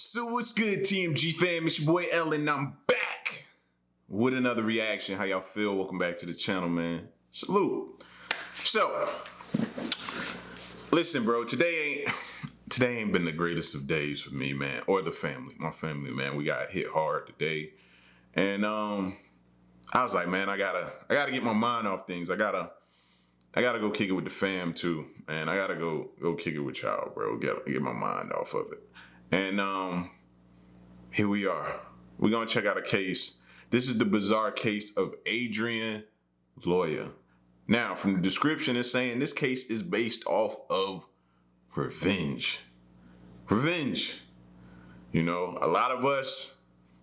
So what's good, TMG fam? It's your boy L, and I'm back with another reaction. How y'all feel? Welcome back to the channel, man. Salute. So, listen, bro. Today ain't been the greatest of days for me, man, or the family. My family, man. We got hit hard today, and I was like, man, I gotta get my mind off things. I gotta go kick it with the fam too, man. I gotta go kick it with y'all, bro. Get my mind off of it. And here we are. We're gonna check out a case. This is the bizarre case of Adrian Loya. Now, from the description, it's saying this case is based off of revenge. Revenge. You know, a lot of us,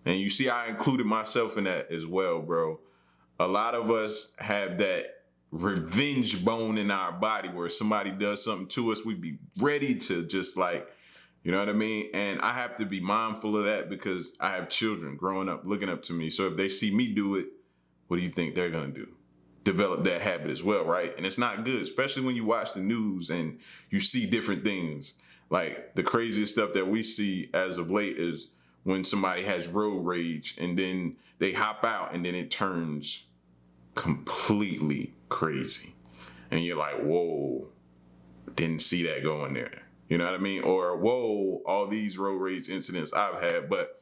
and you see I included myself in that as well, bro. A lot of us have that revenge bone in our body where somebody does something to us, we'd be ready to just like, you know what I mean? And I have to be mindful of that because I have children growing up, looking up to me. So if they see me do it, what do you think they're gonna do? Develop that habit as well, right? And it's not good, especially when you watch the news and you see different things. Like the craziest stuff that we see as of late is when somebody has road rage and then they hop out and then it turns completely crazy. And you're like, whoa, didn't see that going there. You know what I mean? Or, whoa, all these road rage incidents I've had. But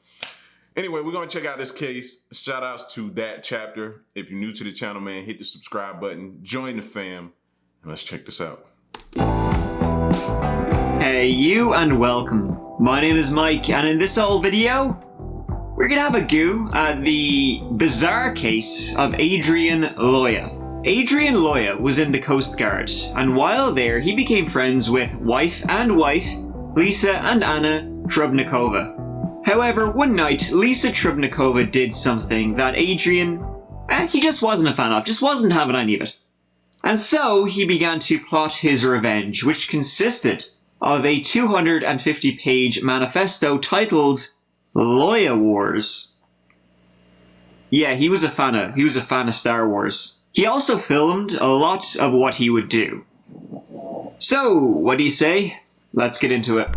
anyway, we're going to check out this case. Shout outs to that chapter. If you're new to the channel, man, hit the subscribe button. Join the fam. And let's check this out. Hey, you, and welcome. My name is Mike, and in this old video, we're going to have a go at the bizarre case of Adrian Loya. Adrian Loya was in the Coast Guard, and while there, he became friends with wife Lisa and Anna Trubnikova. However, one night, Lisa Trubnikova did something that Adrian, he just wasn't a fan of, just wasn't having any of it. And so, he began to plot his revenge, which consisted of a 250-page manifesto titled Loya Wars. Yeah, he was a fan of Star Wars. He also filmed a lot of what he would do. So, what do you say? Let's get into it.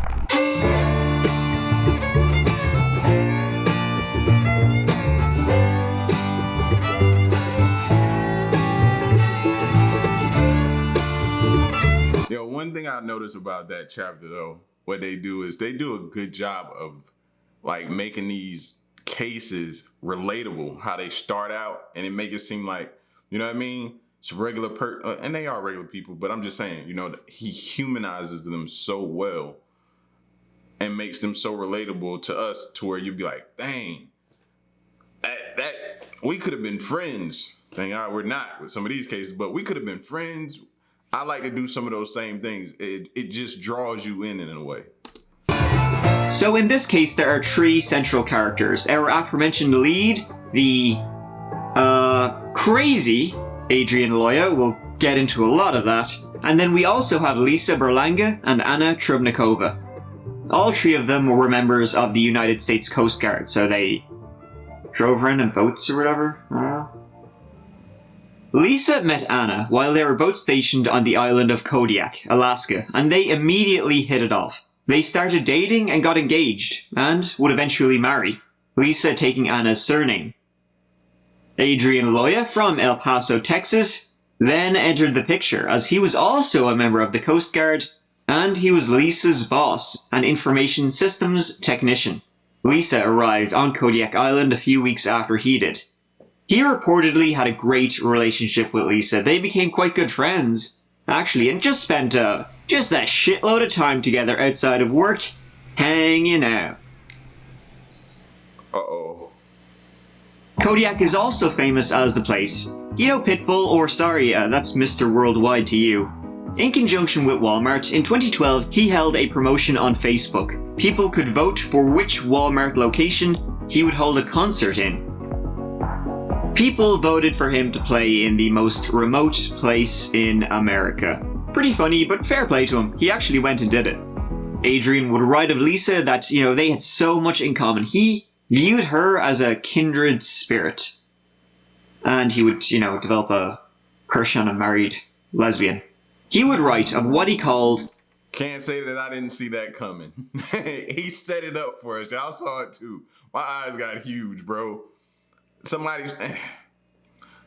Yo, one thing I noticed about that chapter though, what they do is they do a good job of like making these cases relatable, how they start out and it make it seem like, you know what I mean? It's a regular and they are regular people, but I'm just saying, you know, he humanizes them so well and makes them so relatable to us to where you'd be like, dang, that we could have been friends. Thank God we're not with some of these cases, but we could have been friends. I like to do some of those same things. It just draws you in a way. So in this case, there are three central characters. Our aforementioned lead, the crazy Adrian Loya, we'll get into a lot of that. And then we also have Lisa Berlanga and Anna Trubnikova. All three of them were members of the United States Coast Guard, so they drove around in boats or whatever. I don't know. Lisa met Anna while they were both stationed on the island of Kodiak, Alaska, and they immediately hit it off. They started dating and got engaged, and would eventually marry, Lisa taking Anna's surname. Adrian Loya from El Paso, Texas, then entered the picture as he was also a member of the Coast Guard and he was Lisa's boss, an information systems technician. Lisa arrived on Kodiak Island a few weeks after he did. He reportedly had a great relationship with Lisa. They became quite good friends, actually, and just spent just that shitload of time together outside of work, hanging out. Uh-oh. Kodiak is also famous as the place. You know Pitbull, or sorry, that's Mr. Worldwide to you. In conjunction with Walmart, in 2012, he held a promotion on Facebook. People could vote for which Walmart location he would hold a concert in. People voted for him to play in the most remote place in America. Pretty funny, but fair play to him. He actually went and did it. Adrian would write of Lisa that, you know, they had so much in common. He viewed her as a kindred spirit. And he would, you know, develop a crush on a married lesbian. He would write of what he called Can't say that I didn't see that coming. He set it up for us. Y'all saw it too. My eyes got huge, bro.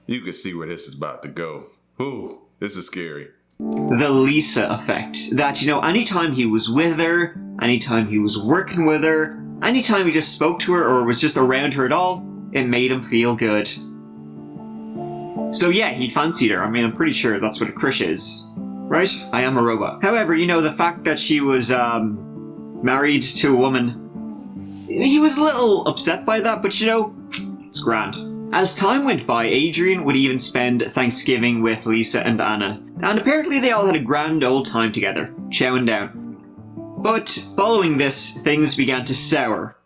You can see where this is about to go. Ooh, this is scary. The Lisa effect. That, anytime he was with her, anytime he was working with her, anytime he just spoke to her or was just around her at all, it made him feel good. So yeah, he fancied her. I mean, I'm pretty sure that's what a crush is. Right? I am a robot. However, the fact that she was married to a woman, he was a little upset by that, but it's grand. As time went by, Adrian would even spend Thanksgiving with Lisa and Anna, and apparently they all had a grand old time together, chowing down. But following this, things began to sour.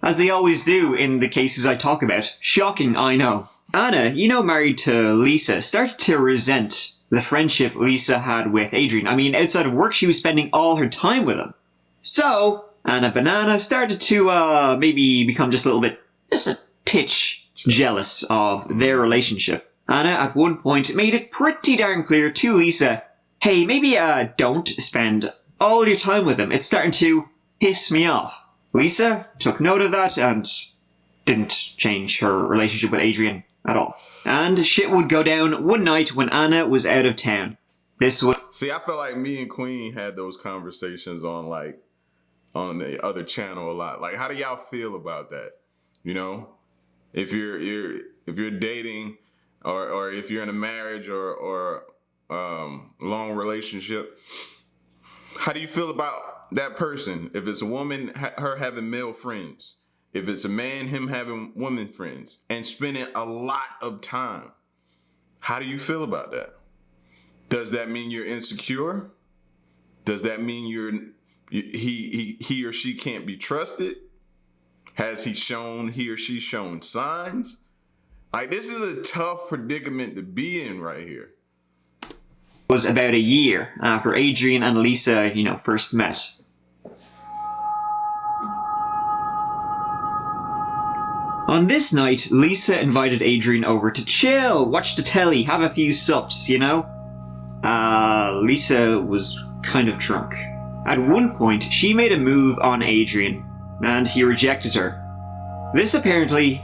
As they always do in the cases I talk about. Shocking, I know. Anna, married to Lisa, started to resent the friendship Lisa had with Adrian. I mean, outside of work, she was spending all her time with him. So, Anna Banana started to maybe become just a titch jealous of their relationship. Anna, at one point, made it pretty darn clear to Lisa, hey, maybe don't spend all your time with him. It's starting to piss me off. Lisa took note of that and didn't change her relationship with Adrian at all. And shit would go down one night when Anna was out of town. See, I feel like me and Queen had those conversations on the other channel a lot. Like, how do y'all feel about that? If you're dating or if you're in a marriage or long relationship, how do you feel about that person? If it's a woman, her having male friends. If it's a man, him having women friends and spending a lot of time. How do you feel about that? Does that mean you're insecure? Does that mean he or she can't be trusted? Has he or she shown signs? Like, this is a tough predicament to be in right here. Was about a year after Adrian and Lisa, first met. On this night, Lisa invited Adrian over to chill, watch the telly, have a few sups, Lisa was kind of drunk. At one point, she made a move on Adrian, and he rejected her. This apparently,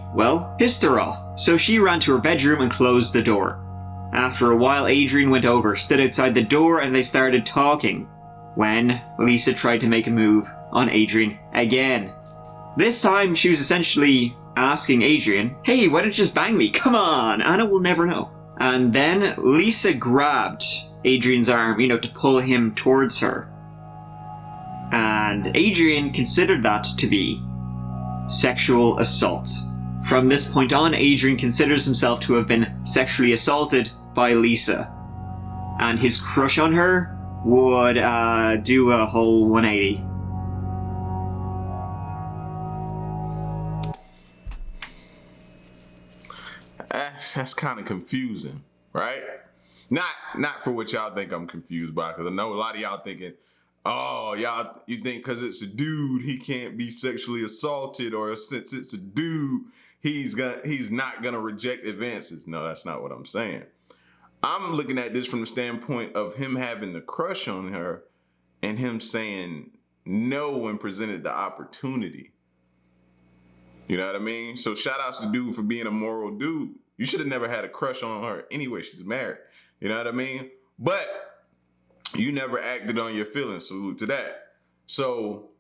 pissed her off, so she ran to her bedroom and closed the door. After a while, Adrian went over, stood outside the door, and they started talking, when Lisa tried to make a move on Adrian again. This time, she was essentially asking Adrian, hey, why don't you just bang me? Come on, Anna will never know. And then Lisa grabbed Adrian's arm, to pull him towards her. And Adrian considered that to be sexual assault. From this point on, Adrian considers himself to have been sexually assaulted by Lisa. And his crush on her would do a whole 180. That's kind of confusing, right? Not for what y'all think I'm confused by, because I know a lot of y'all thinking, oh, you think because it's a dude he can't be sexually assaulted, or since it's a dude he's not gonna reject advances. No, that's not what I'm saying. I'm looking at this from the standpoint of him having the crush on her and him saying no when presented the opportunity. You know what I mean? So shout outs to dude for being a moral dude. You should have never had a crush on her anyway. She's married. You know what I mean? But you never acted on your feelings. Salute to that. So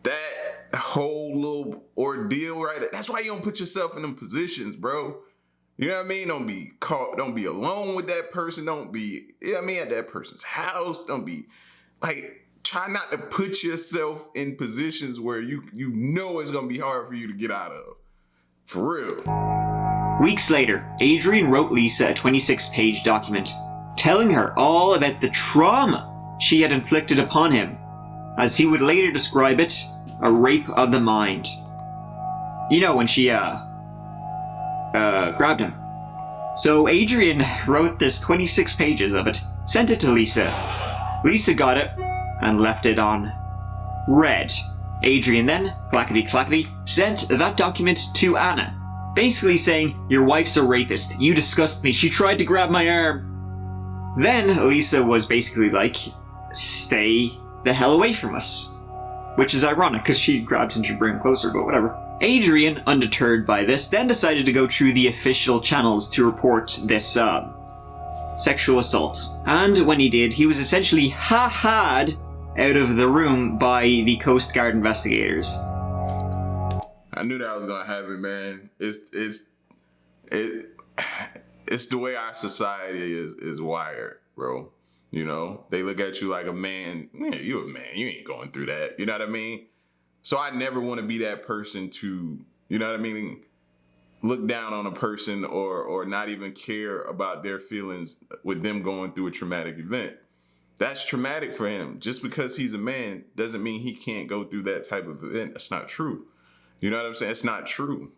that whole little ordeal right there, that's why you don't put yourself in them positions, bro. You know what I mean? Don't be caught. Don't be alone with that person. Don't be, at that person's house. Don't be try not to put yourself in positions where you know it's going to be hard for you to get out of. For real. Weeks later, Adrian wrote Lisa a 26-page document telling her all about the trauma she had inflicted upon him. As he would later describe it, a rape of the mind. When she grabbed him. So Adrian wrote this 26 pages of it, sent it to Lisa. Lisa got it and left it on read. Adrian then, clackety-clackety, sent that document to Anna, basically saying, your wife's a rapist, you disgust me, she tried to grab my arm. Then Lisa was basically like, stay the hell away from us. Which is ironic, because she grabbed him to bring him closer, but whatever. Adrian, undeterred by this, then decided to go through the official channels to report this sexual assault. And when he did, he was essentially ha-ha'd out of the room by the Coast Guard investigators. I knew that was gonna happen, man. It's the way our society is wired, bro. You know, they look at you like a man. Man, you a man. You ain't going through that. You know what I mean? So I never want to be that person to, you know what I mean, look down on a person or not even care about their feelings with them going through a traumatic event. That's traumatic for him. Just because he's a man doesn't mean he can't go through that type of event. That's not true. You know what I'm saying? It's not true.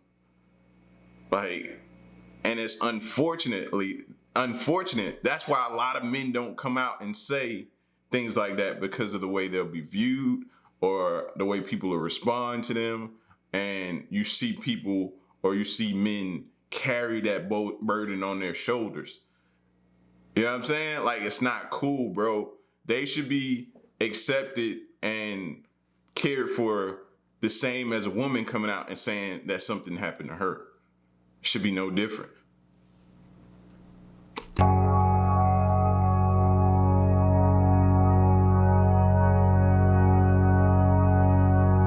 Like, and it's unfortunate. That's why a lot of men don't come out and say things like that, because of the way they'll be viewed or the way people will respond to them. And you see people, or you see men carry that burden on their shoulders. You know what I'm saying? Like, it's not cool, bro. They should be accepted and cared for the same as a woman coming out and saying that something happened to her. Should be no different.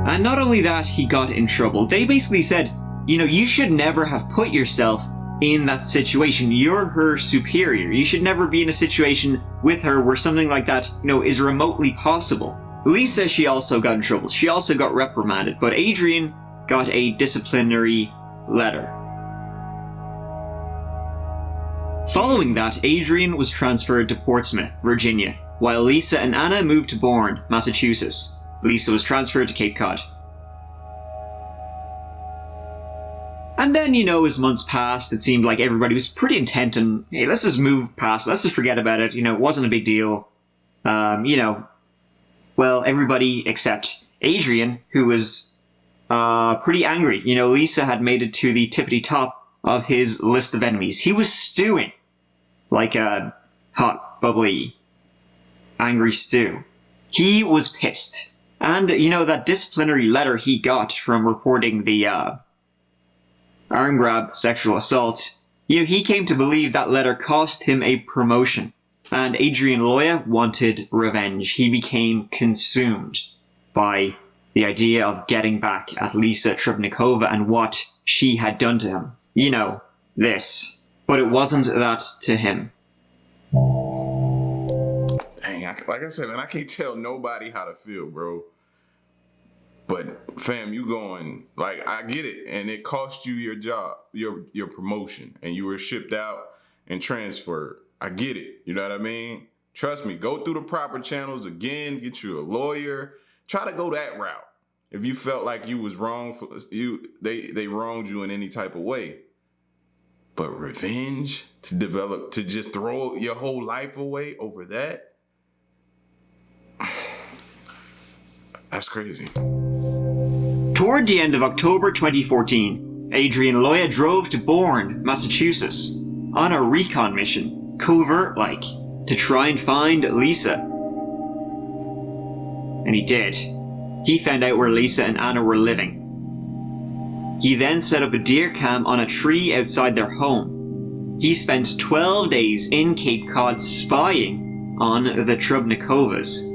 And not only that, he got in trouble. They basically said, you know, you should never have put yourself in that situation. You're her superior. You should never be in a situation with her where something like that, you know, is remotely possible. Lisa, she also got in trouble. She also got reprimanded, but Adrian got a disciplinary letter. Following that, Adrian was transferred to Portsmouth, Virginia, while Lisa and Anna moved to Bourne, Massachusetts. Lisa was transferred to Cape Cod. And then, you know, as months passed, it seemed like everybody was pretty intent on, hey, let's just move past, let's just forget about it, you know, it wasn't a big deal. You know, well, everybody except Adrian, who was pretty angry. You know, Lisa had made it to the tippity top of his list of enemies. He was stewing like a hot, bubbly, angry stew. He was pissed. And, you know, that disciplinary letter he got from reporting the arm grab sexual assault, you know, he came to believe that letter cost him a promotion. And Adrian Loya wanted revenge. He became consumed by the idea of getting back at Lisa Trubnikova and what she had done to him. You know, this. But it wasn't that to him. Dang, like I said, man, I can't tell nobody how to feel, bro. But fam, you going, like, I get it. And it cost you your job, your promotion. And you were shipped out and transferred. I get it. You know what I mean? Trust me, go through the proper channels again, get you a lawyer. Try to go that route. If you felt like you was wrong, they wronged you in any type of way. But revenge, to just throw your whole life away over that? That's crazy. Toward the end of October 2014, Adrian Loya drove to Bourne, Massachusetts, on a recon mission, covert-like, to try and find Lisa. And he did. He found out where Lisa and Anna were living. He then set up a deer cam on a tree outside their home. He spent 12 days in Cape Cod spying on the Trubnikovas.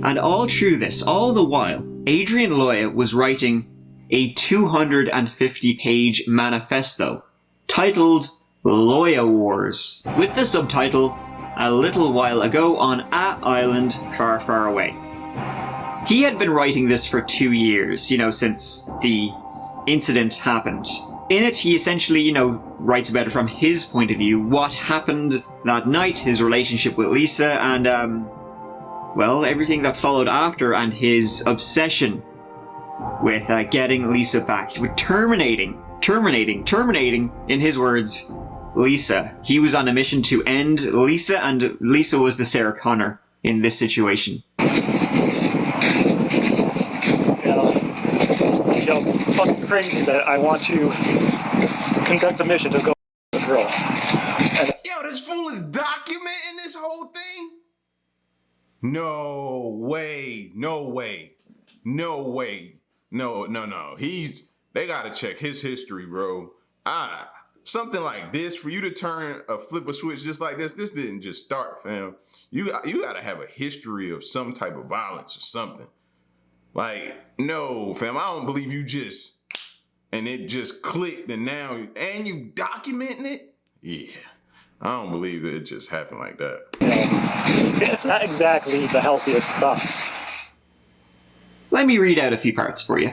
And all through this, all the while, Adrian Loya was writing a 250-page manifesto titled Loya Wars, with the subtitle, A Little While Ago on A Island Far, Far Away. He had been writing this for 2 years, you know, since the incident happened. In it, he essentially, you know, writes about it from his point of view, what happened that night, his relationship with Lisa, and, well, everything that followed after, and his obsession with getting Lisa back, with terminating, in his words, Lisa. He was on a mission to end Lisa, and Lisa was the Sarah Connor in this situation. Yeah. it's fucking crazy that I want to conduct a mission to go with a girl. And Yo, this fool is documenting this whole thing? No way. No way. No way. No. They gotta check his history, bro. Something like this, for you to flip a switch just like this didn't just start, fam. You gotta have a history of some type of violence or something. Like, no, fam, I don't believe and it just clicked and you documenting it? Yeah. I don't believe that it just happened like that. it's not exactly the healthiest thoughts. Let me read out a few parts for you.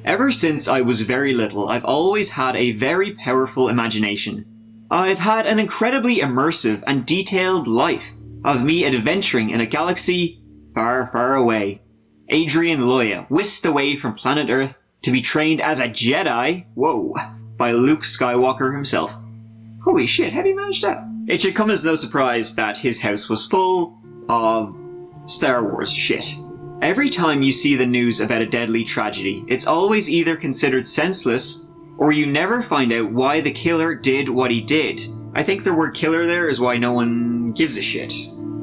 Ever since I was very little, I've always had a very powerful imagination. I've had an incredibly immersive and detailed life of me adventuring in a galaxy far, far away. Adrian Loya, whisked away from planet Earth to be trained as a Jedi, by Luke Skywalker himself. Holy shit, how do you manage that? It should come as no surprise that his house was full of Star Wars shit. Every time you see the news about a deadly tragedy, it's always either considered senseless, or you never find out why the killer did what he did. I think the word killer there is why no one gives a shit.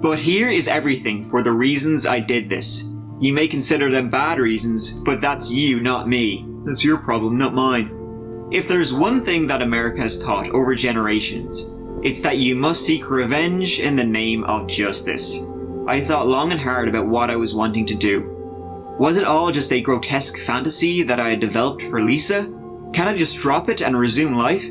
But here is everything for the reasons I did this. You may consider them bad reasons, but that's you, not me. That's your problem, not mine. If there's one thing that America has taught over generations, it's that you must seek revenge in the name of justice. I thought long and hard about what I was wanting to do. Was it all just a grotesque fantasy that I had developed for Lisa? Can I just drop it and resume life?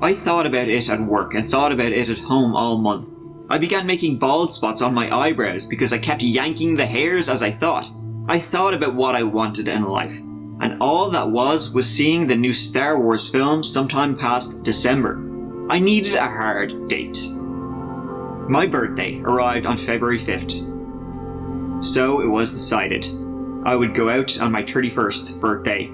I thought about it at work and thought about it at home all month. I began making bald spots on my eyebrows because I kept yanking the hairs as I thought. I thought about what I wanted in life. And all that was seeing the new Star Wars film sometime past December. I needed a hard date. My birthday arrived on February 5th. So it was decided. I would go out on my 31st birthday.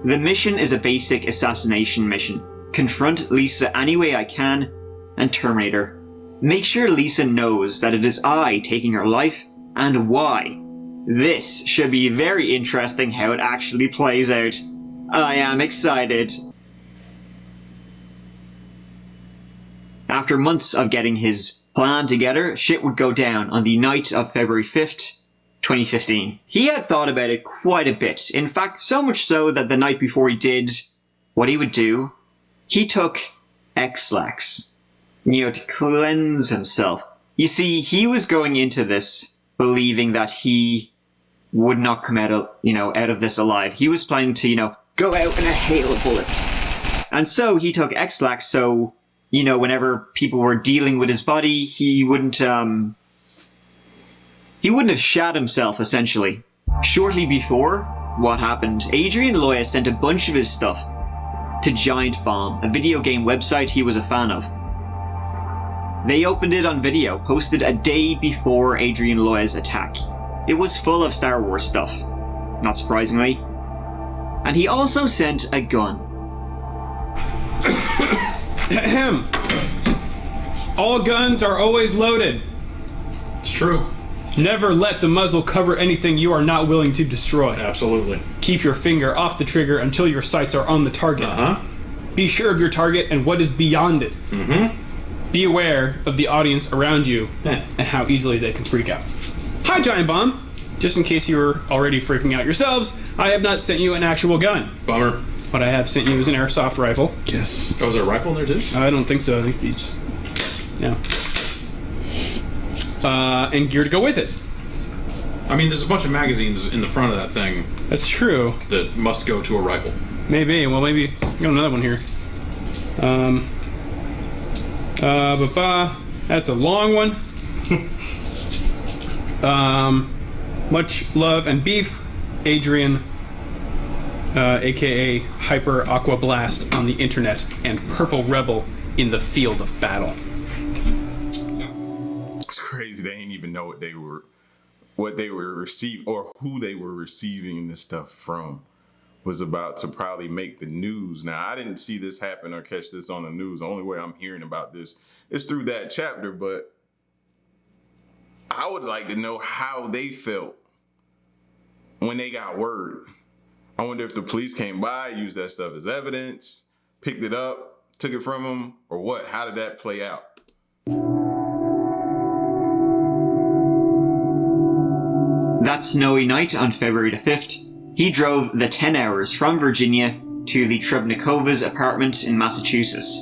The mission is a basic assassination mission. Confront Lisa any way I can and terminate her. Make sure Lisa knows that it is I taking her life and why. This should be very interesting how it actually plays out. I am excited. After months of getting his plan together, shit would go down on the night of February 5th, 2015. He had thought about it quite a bit. In fact, so much so that the night before he did what he would do, he took X-Lax, to cleanse himself. You see, he was going into this believing that he would not come out of this alive. He was planning to, go out in a hail of bullets. And so he took X-Lax so, whenever people were dealing with his body, he wouldn't have shat himself, essentially. Shortly before what happened, Adrian Loya sent a bunch of his stuff to Giant Bomb, a video game website he was a fan of. They opened it on video, posted a day before Adrian Loya's attack. It was full of Star Wars stuff, not surprisingly. And he also sent a gun. Ahem. All guns are always loaded. It's true. Never let the muzzle cover anything you are not willing to destroy. Absolutely. Keep your finger off the trigger until your sights are on the target. Be sure of your target and what is beyond it. Be aware of the audience around you and how easily they can freak out. Hi, Giant Bomb. Just in case you were already freaking out yourselves, I have not sent you an actual gun. Bummer. What I have sent you is an airsoft rifle. Yes. Oh, is there a rifle in there too? I don't think so. I think you just... and gear to go with it. I mean, there's a bunch of magazines in the front of that thing. That's true. That must go to a rifle. Maybe. Well, maybe... I got another one here. That's a long one. Much love and beef, Adrian, aka Hyper Aqua Blast on the internet, and Purple Rebel in the field of battle. It's crazy. They ain't even know what they were receiving or who they were receiving this stuff from was about to probably make the news. Now, I didn't see this happen or catch this on the news. The only way I'm hearing about this is through that chapter, but I would like to know how they felt when they got word. I wonder if the police came by, used that stuff as evidence, picked it up, took it from him, or what? How did that play out? That snowy night on February the 5th, he drove the 10 hours from Virginia to the Trubnikova's apartment in Massachusetts.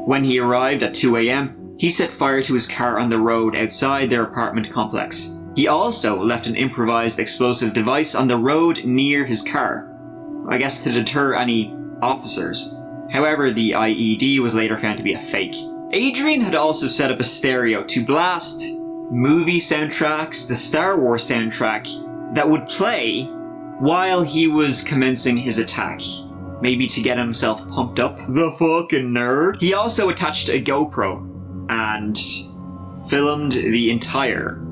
When he arrived at 2 a.m., he set fire to his car on the road outside their apartment complex. He also left an improvised explosive device on the road near his car, I guess to deter any officers. However, the IED was later found to be a fake. Adrian had also set up a stereo to blast movie soundtracks, the Star Wars soundtrack, that would play while he was commencing his attack. Maybe to get himself pumped up. The fucking nerd. He also attached a GoPro and filmed the entire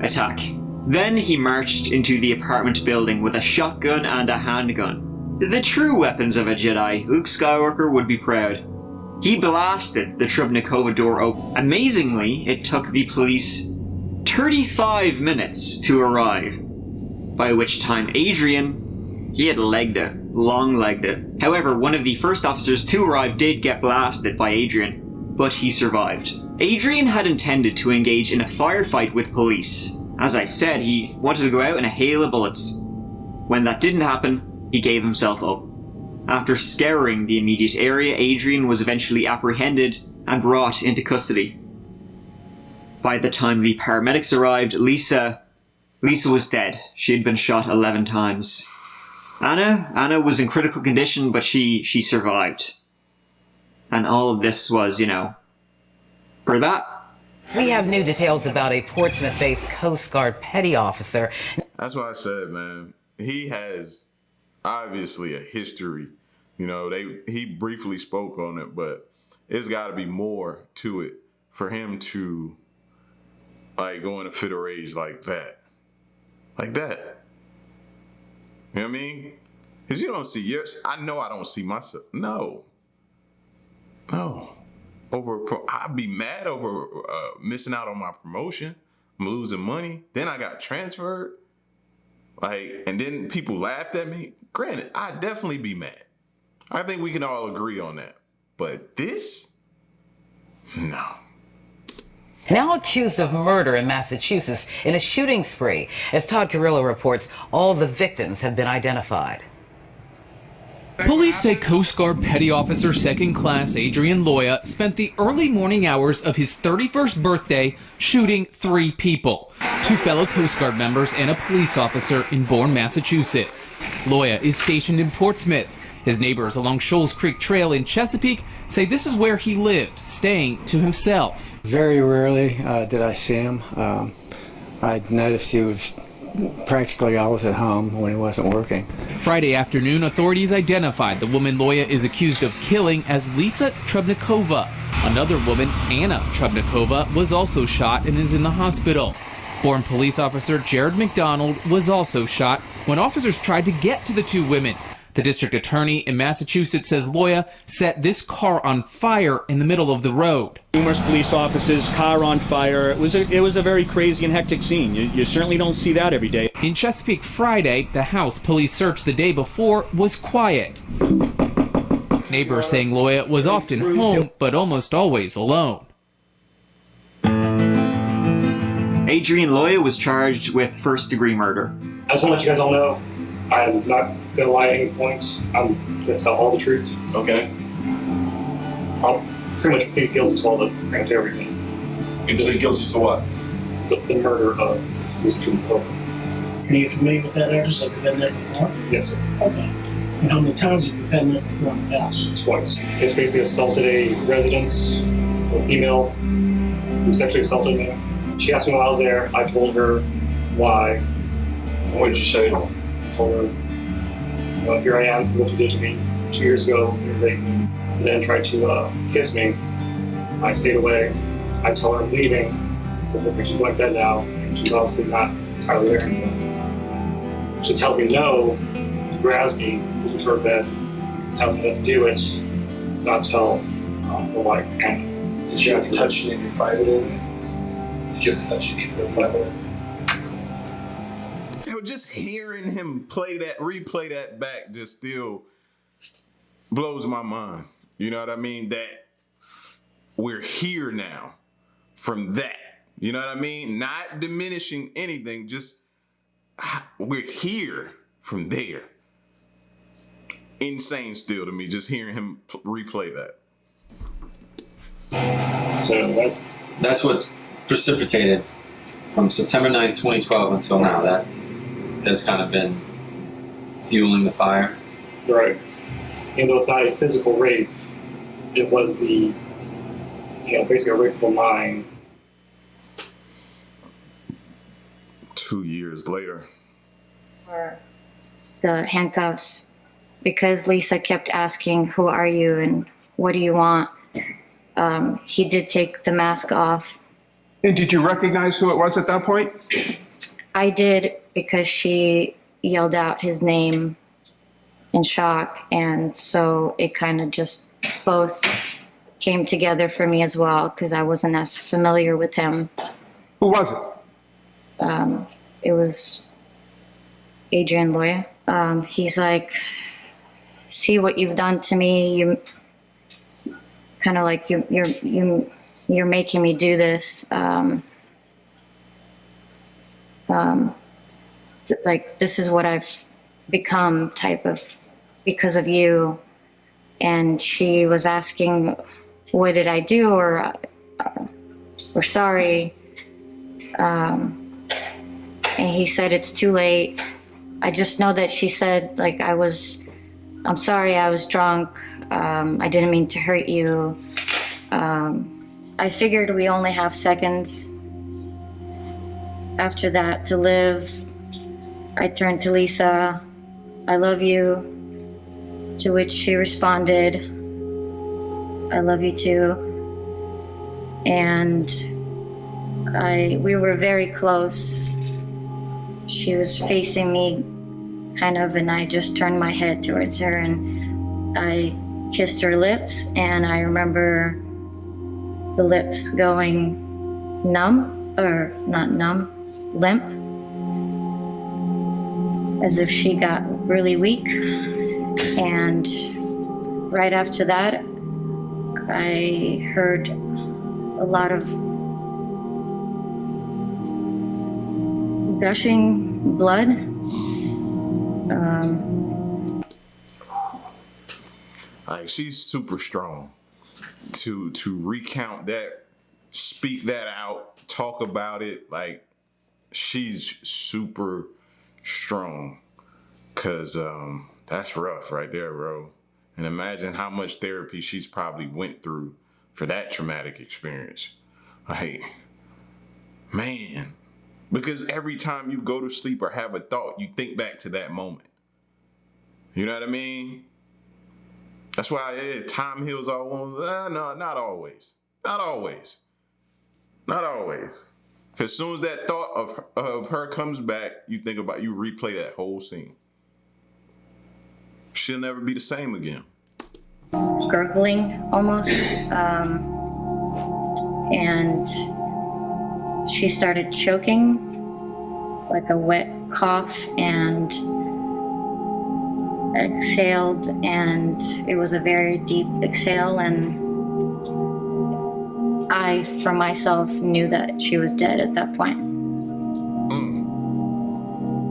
attack. Then he marched into the apartment building with a shotgun and a handgun. The true weapons of a Jedi. Luke Skywalker would be proud. He blasted the Trubnikova door open. Amazingly, it took the police 35 minutes to arrive, by which time Adrian, he had legged it, long-legged it. However, one of the first officers to arrive did get blasted by Adrian, but he survived. Adrian had intended to engage in a firefight with police. As I said, he wanted to go out in a hail of bullets. When that didn't happen, he gave himself up. After scouring the immediate area, Adrian was eventually apprehended and brought into custody. By the time the paramedics arrived, Lisa was dead. She had been shot 11 times. Anna was in critical condition, but she survived. And all of this was, for that. We have new details about a Portsmouth-based Coast Guard petty officer. That's what I said, man. He has obviously a history. He briefly spoke on it, but it's got to be more to it for him to go in a fit of rage like that. Like that. You know what I mean? Because you don't see yours. I know I don't see myself. No. I'd be mad over missing out on my promotion. I'm losing money. Then I got transferred. And then people laughed at me. Granted, I'd definitely be mad. I think we can all agree on that. But this? No. Now accused of murder in Massachusetts in a shooting spree. As Todd Carrillo reports, all the victims have been identified. Police say Coast Guard Petty Officer 2nd Class Adrian Loya spent the early morning hours of his 31st birthday shooting 3 people, 2 fellow Coast Guard members and a police officer in Bourne, Massachusetts. Loya is stationed in Portsmouth. His neighbors along Shoals Creek Trail in Chesapeake say this is where he lived, staying to himself. Very rarely did I see him. I noticed he was practically always at home when he wasn't working. Friday afternoon, authorities identified the woman Loya is accused of killing as Lisa Trubnikova. Another woman, Anna Trubnikova, was also shot and is in the hospital. Bourne police officer Jared McDonald was also shot when officers tried to get to the 2 women. The district attorney in Massachusetts says Loya set this car on fire in the middle of the road. Numerous police officers, car on fire. It was a very crazy and hectic scene. You certainly don't see that every day. In Chesapeake Friday, the house police searched the day before was quiet. Neighbors saying Loya was often home, but almost always alone. Adrian Loya was charged with first-degree murder. I just want to let you guys all know, I'm not going to lie at any point. I'm going to tell all the truth. Okay. I'll pretty much plead guilty to all the everything. You plead guilty to what? The murder of Mr. Trubnikova. Are you familiar with that address? Have you been there before? Yes, sir. Okay. And how many times have you been there before in the past? Twice. It's basically assaulted a residence, a female who sexually assaulted me. She asked me why I was there. I told her why. What did you say? I told her, here I am, this is what you did to me 2 years ago. You raped me. And then tried to kiss me. I stayed away. I told her I'm leaving. Because she's going to bed now. And she's obviously not entirely there anymore. She tells me no, grabs me, pushes me to her bed, tells me let's do it. It's not tell the wife Anna. Did you have touch in your private area? Did you have touch in your private area? just hearing him replay that back just still blows my mind. You know what I mean? That we're here now from that. You know what I mean? Not diminishing anything, just we're here from there. Insane still to me, just hearing him replay that. So that's what precipitated from September 9th, 2012 until now. That's kind of been fueling the fire. Right. And though it's not a physical rape, it was basically a rape for mine. 2 years later. For the handcuffs, because Lisa kept asking, "Who are you and what do you want?" He did take the mask off. And did you recognize who it was at that point? I did, because she yelled out his name in shock, and so it kind of just both came together for me as well, because I wasn't as familiar with him. Who was it? It was Adrian Loya. He's like, "See what you've done to me. You kind of like you're making me do this. Like this is what I've become, type of, because of you." And she was asking, "What did I do?" or "Sorry." And he said, "It's too late." I just know that she said, like, "I'm sorry, I was drunk. I didn't mean to hurt you." I figured we only have seconds after that to live. I turned to Lisa, "I love you," to which she responded, "I love you too." And we were very close. She was facing me kind of, and I just turned my head towards her and I kissed her lips, and I remember the lips going numb, or not numb, limp, as if she got really weak. And right after that, I heard a lot of gushing blood. Like, she's super strong to recount that, speak that out, talk about it. Like, she's super strong, cause that's rough right there, bro. And imagine how much therapy she's probably went through for that traumatic experience. Like, man, because every time you go to sleep or have a thought, you think back to that moment. You know what I mean? That's why time heals all wounds. No, not always. Not always. Not always. Because as soon as that thought of her comes back, you replay that whole scene. She'll never be the same again. Gurgling almost. And she started choking, like a wet cough, and exhaled, and it was a very deep exhale, and I, for myself, knew that she was dead at that point.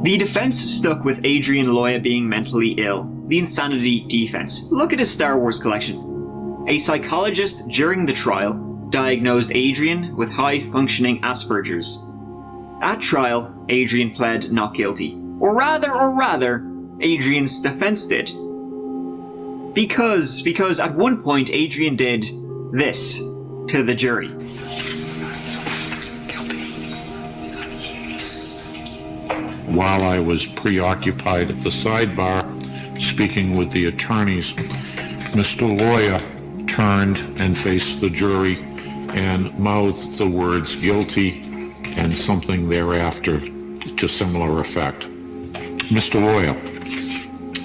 The defense stuck with Adrian Loya being mentally ill, the insanity defense. Look at his Star Wars collection. A psychologist during the trial diagnosed Adrian with high-functioning Asperger's. At trial, Adrian pled not guilty. Or rather, Adrian's defense did. Because at one point Adrian did this to the jury. While I was preoccupied at the sidebar speaking with the attorneys, Mr. Loya turned and faced the jury and mouthed the words guilty and something thereafter to similar effect. Mr. Loya,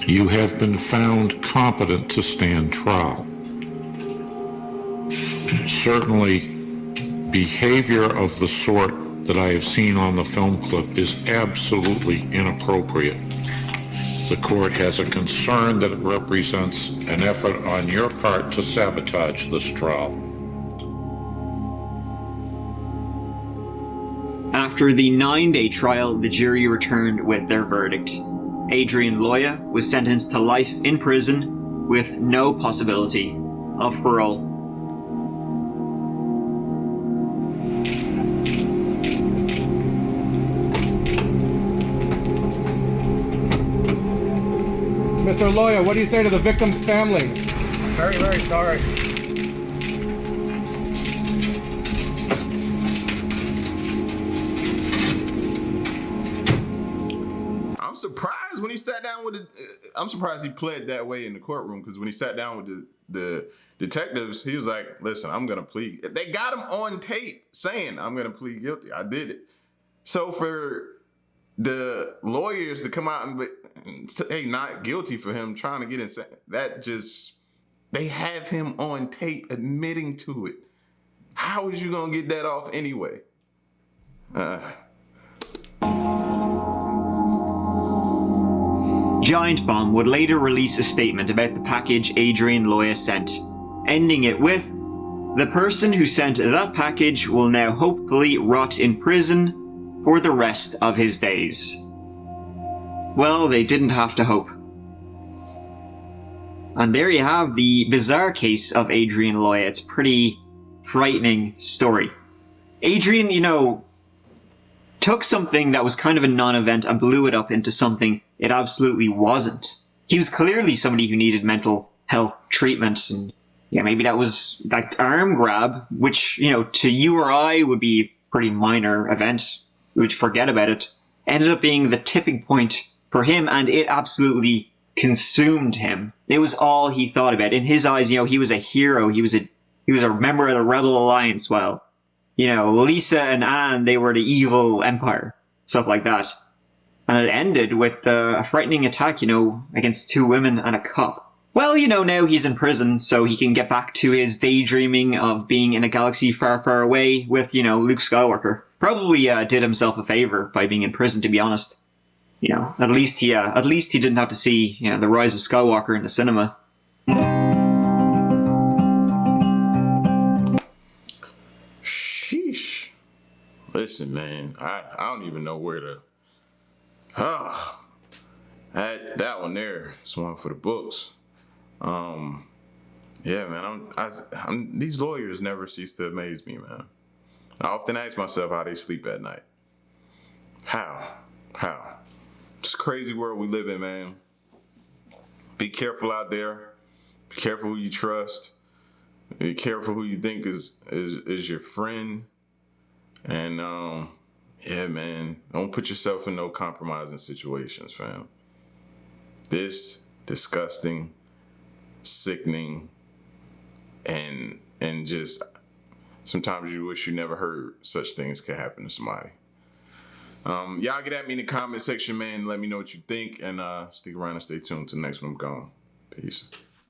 you have been found competent to stand trial. Certainly, behavior of the sort that I have seen on the film clip is absolutely inappropriate. The court has a concern that it represents an effort on your part to sabotage this trial. After the 9-day trial, the jury returned with their verdict. Adrian Loya was sentenced to life in prison with no possibility of parole. Mr. Loya, what do you say to the victim's family? Very, very sorry. I'm surprised when he sat down with the. I'm surprised he pled that way in the courtroom, because when he sat down with the detectives, he was like, "Listen, I'm gonna plead." They got him on tape saying, "I'm gonna plead guilty. I did it." So for the lawyers to come out and say not guilty for him trying to get insane, that just, they have him on tape admitting to it. How is you gonna get that off anyway? Giant Bomb would later release a statement about the package Adrian Loya sent, ending it with, "The person who sent that package will now hopefully rot in prison for the rest of his days." Well, they didn't have to hope. And there you have the bizarre case of Adrian Loya. It's a pretty frightening story. Adrian, took something that was kind of a non-event and blew it up into something it absolutely wasn't. He was clearly somebody who needed mental health treatment, and maybe that was that arm grab, which, to you or I would be a pretty minor event. We would forget about it. Ended up being the tipping point for him, and it absolutely consumed him. It was all he thought about. In his eyes, he was a hero. He was a member of the Rebel Alliance. Well, Lisa and Anne, they were the evil empire, stuff like that. And it ended with a frightening attack, against 2 women and a cop. Well, now he's in prison, so he can get back to his daydreaming of being in a galaxy far, far away with, Luke Skywalker. Probably did himself a favor by being in prison, to be honest. At least he didn't have to see, the rise of Skywalker in the cinema. Sheesh. Listen, man, I don't even know where to. That one there is one for the books. Yeah, man, these lawyers never cease to amaze me, man. I often ask myself how they sleep at night. How? It's a crazy world we live in, man. Be careful out there. Be careful who you trust. Be careful who you think is your friend. And yeah, man, don't put yourself in no compromising situations, fam. This disgusting, sickening, and just sometimes you wish you never heard such things could happen to somebody. Y'all get at me in the comment section, man. Let me know what you think, and stick around and stay tuned till next one I'm gone. Peace.